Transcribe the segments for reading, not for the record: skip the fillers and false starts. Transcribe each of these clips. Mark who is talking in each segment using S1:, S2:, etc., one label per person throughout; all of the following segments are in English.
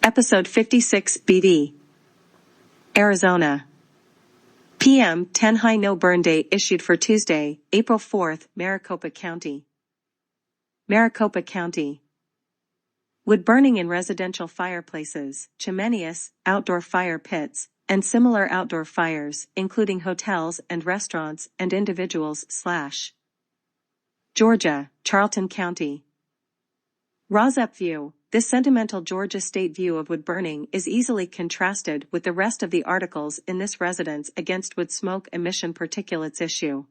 S1: Episode 56 BD. Arizona. PM 10 high no burn day issued for Tuesday, April 4th, Maricopa County. Maricopa County. Wood burning in residential fireplaces, chimeneas, outdoor fire pits, and similar outdoor fires, including hotels and restaurants and individuals. Georgia, Charlton County. Rosep view. This sentimental Georgia state view of wood burning is easily contrasted with the rest of the articles in this residence against wood smoke emission particulates issue.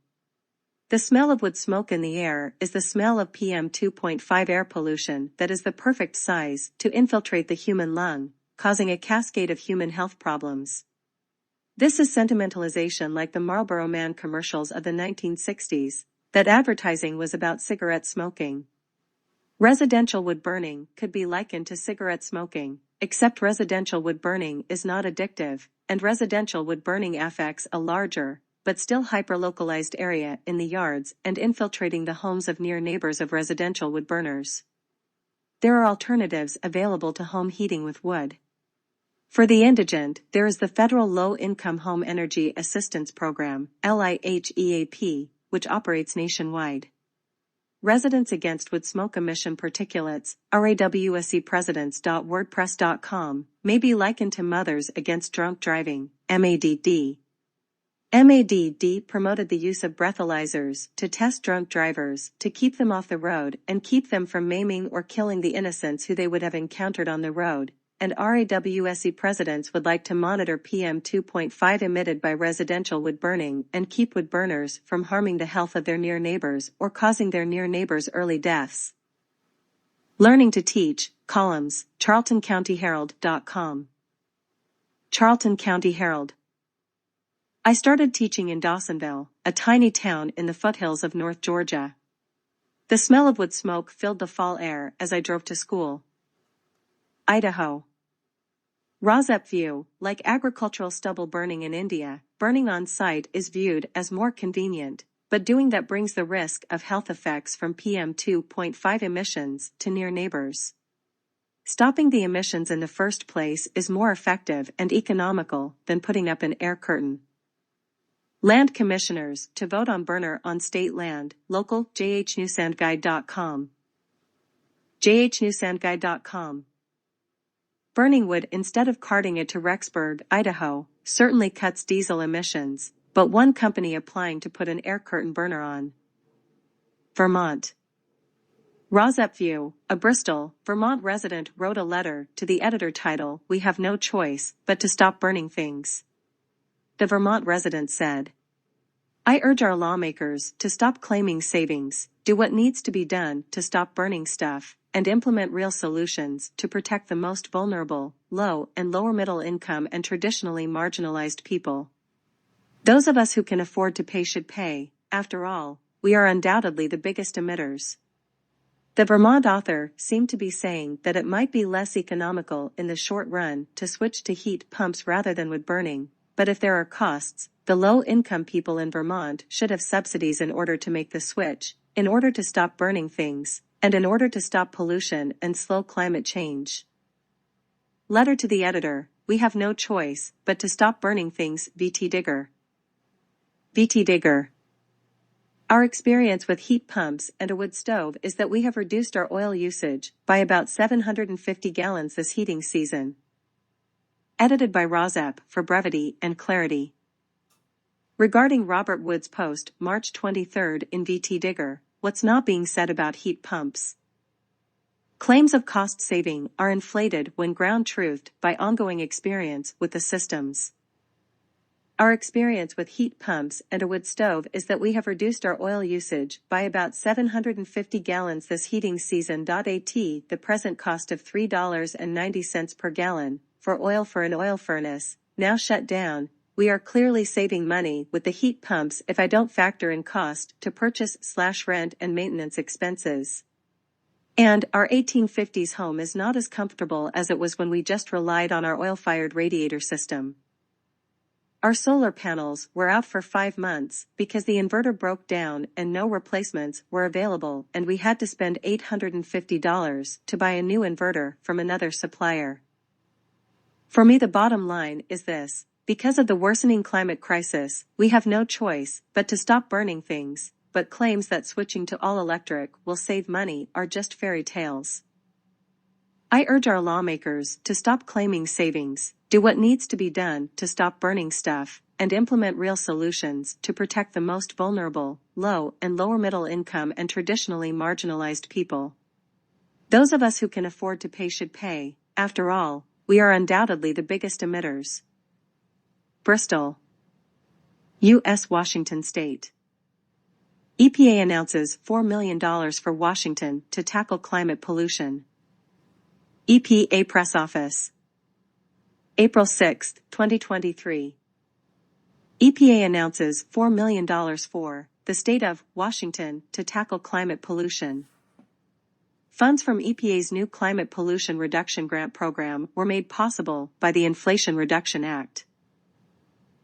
S1: The smell of wood smoke in the air is the smell of PM 2.5 air pollution that is the perfect size to infiltrate the human lung, causing a cascade of human health problems. This is sentimentalization like the Marlboro Man commercials of the 1960s, that advertising was about cigarette smoking. Residential wood burning could be likened to cigarette smoking, except residential wood burning is not addictive, and residential wood burning affects a larger, but still hyper-localized area in the yards and infiltrating the homes of near neighbors of residential wood burners. There are alternatives available to home heating with wood. For the indigent, there is the Federal Low-Income Home Energy Assistance Program, LIHEAP, which operates nationwide. Residents Against Wood Smoke Emission Particulates, RAWSEpresidents.wordpress.com, may be likened to Mothers Against Drunk Driving, MADD. MADD promoted the use of breathalyzers to test drunk drivers to keep them off the road and keep them from maiming or killing the innocents who they would have encountered on the road, and RAWSE presidents would like to monitor PM 2.5 emitted by residential wood burning and keep wood burners from harming the health of their near neighbors or causing their near neighbors early deaths. Learning to Teach, columns, CharltonCountyHerald.com. Charlton County Herald. I started teaching in Dawsonville, a tiny town in the foothills of North Georgia. The smell of wood smoke filled the fall air as I drove to school. Idaho. Rosep view, like agricultural stubble burning in India, burning on site is viewed as more convenient, but doing that brings the risk of health effects from PM 2.5 emissions to near neighbors. Stopping the emissions in the first place is more effective and economical than putting up an air curtain. Land commissioners to vote on burner on state land, local, jhnewsandguide.com. jhnewsandguide.com. Burning wood instead of carting it to Rexburg, Idaho, certainly cuts diesel emissions, but one company applying to put an air curtain burner on. Vermont. Rosep view, a Bristol, Vermont resident wrote a letter to the editor titled, "We have no choice but to stop burning things." The Vermont resident said, "I urge our lawmakers to stop claiming savings, do what needs to be done to stop burning stuff, and implement real solutions to protect the most vulnerable, low and lower middle income and traditionally marginalized people. Those of us who can afford to pay should pay, after all, we are undoubtedly the biggest emitters." The Vermont author seemed to be saying that it might be less economical in the short run to switch to heat pumps rather than wood burning, but if there are costs, the low-income people in Vermont should have subsidies in order to make the switch, in order to stop burning things, and in order to stop pollution and slow climate change. Letter to the editor, we have no choice but to stop burning things. VT Digger. VT Digger. Our experience with heat pumps and a wood stove is that we have reduced our oil usage by about 750 gallons this heating season. Edited by Rosep for brevity and clarity. Regarding Robert Wood's post, March 23 in VT Digger, what's not being said about heat pumps? Claims of cost saving are inflated when ground-truthed by ongoing experience with the systems. Our experience with heat pumps and a wood stove is that we have reduced our oil usage by about 750 gallons this heating season. At the present cost of $3.90 per gallon for oil for an oil furnace, now shut down, we are clearly saving money with the heat pumps if I don't factor in cost to purchase/rent and maintenance expenses. And our 1850s home is not as comfortable as it was when we just relied on our oil-fired radiator system. Our solar panels were out for 5 months because the inverter broke down and no replacements were available, and we had to spend $850 to buy a new inverter from another supplier. For me, the bottom line is this: because of the worsening climate crisis, we have no choice but to stop burning things, but claims that switching to all electric will save money are just fairy tales. I urge our lawmakers to stop claiming savings, do what needs to be done to stop burning stuff, and implement real solutions to protect the most vulnerable, low and lower middle income and traditionally marginalized people. Those of us who can afford to pay should pay. After all, we are undoubtedly the biggest emitters. Bristol, U.S. Washington State. EPA announces $4 million for Washington to tackle climate pollution. EPA Press Office. April 6, 2023. EPA announces $4 million for the state of Washington to tackle climate pollution. Funds from EPA's new Climate Pollution Reduction Grant Program were made possible by the Inflation Reduction Act.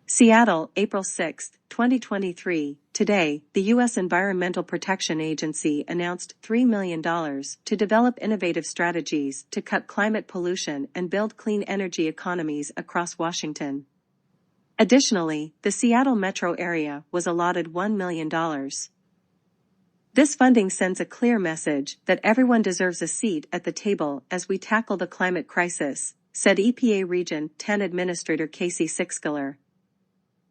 S1: Seattle, April 6, 2023. Today, the U.S. Environmental Protection Agency announced $3 million to develop innovative strategies to cut climate pollution and build clean energy economies across Washington. Additionally, the Seattle metro area was allotted $1 million. This funding sends a clear message that everyone deserves a seat at the table as we tackle the climate crisis, said EPA Region 10 Administrator Casey Sixkiller.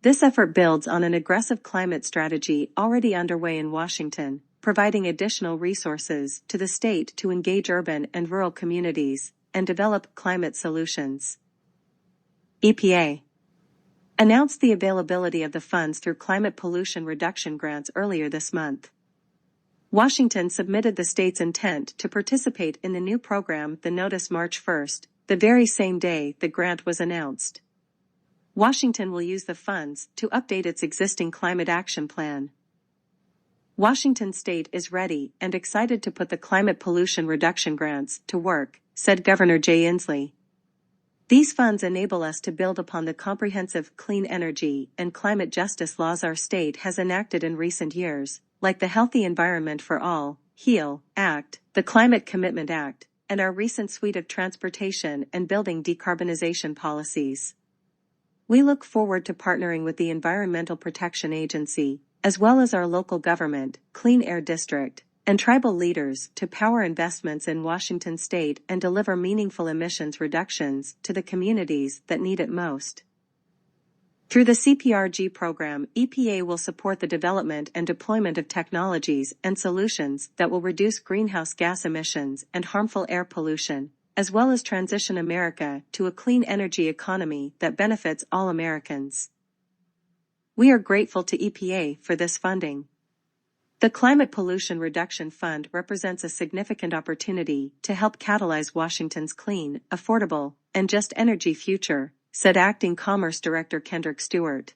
S1: This effort builds on an aggressive climate strategy already underway in Washington, providing additional resources to the state to engage urban and rural communities and develop climate solutions. EPA announced the availability of the funds through climate pollution reduction grants earlier this month. Washington submitted the state's intent to participate in the new program the notice March 1, the very same day the grant was announced. Washington will use the funds to update its existing climate action plan. Washington State is ready and excited to put the climate pollution reduction grants to work, said Governor Jay Inslee. These funds enable us to build upon the comprehensive clean energy and climate justice laws our state has enacted in recent years, like the Healthy Environment for All, HEAL, Act, the Climate Commitment Act, and our recent suite of transportation and building decarbonization policies. We look forward to partnering with the Environmental Protection Agency, as well as our local government, Clean Air District, and tribal leaders to power investments in Washington State and deliver meaningful emissions reductions to the communities that need it most. Through the CPRG program, EPA will support the development and deployment of technologies and solutions that will reduce greenhouse gas emissions and harmful air pollution, as well as transition America to a clean energy economy that benefits all Americans. We are grateful to EPA for this funding. The Climate Pollution Reduction Fund represents a significant opportunity to help catalyze Washington's clean, affordable, and just energy future, said Acting Commerce Director Kendrick Stewart.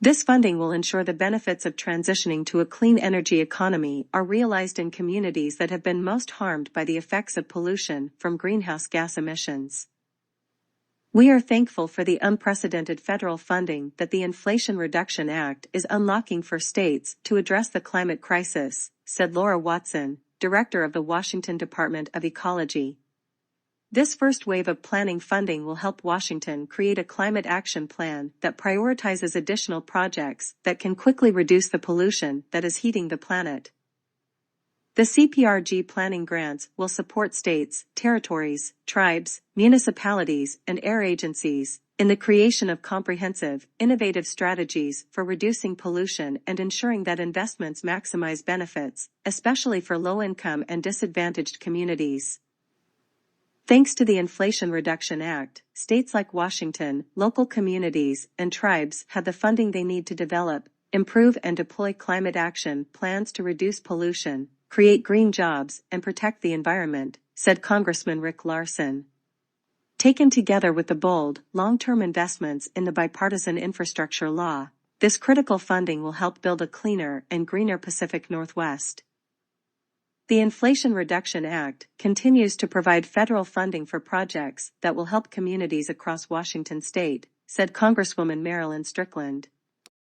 S1: This funding will ensure the benefits of transitioning to a clean energy economy are realized in communities that have been most harmed by the effects of pollution from greenhouse gas emissions. We are thankful for the unprecedented federal funding that the Inflation Reduction Act is unlocking for states to address the climate crisis, said Laura Watson, Director of the Washington Department of Ecology. This first wave of planning funding will help Washington create a climate action plan that prioritizes additional projects that can quickly reduce the pollution that is heating the planet. The CPRG planning grants will support states, territories, tribes, municipalities, and air agencies in the creation of comprehensive, innovative strategies for reducing pollution and ensuring that investments maximize benefits, especially for low-income and disadvantaged communities. Thanks to the Inflation Reduction Act, states like Washington, local communities, and tribes have the funding they need to develop, improve and deploy climate action plans to reduce pollution, create green jobs, and protect the environment, said Congressman Rick Larsen. Taken together with the bold, long-term investments in the bipartisan infrastructure law, this critical funding will help build a cleaner and greener Pacific Northwest. The Inflation Reduction Act continues to provide federal funding for projects that will help communities across Washington state, said Congresswoman Marilyn Strickland.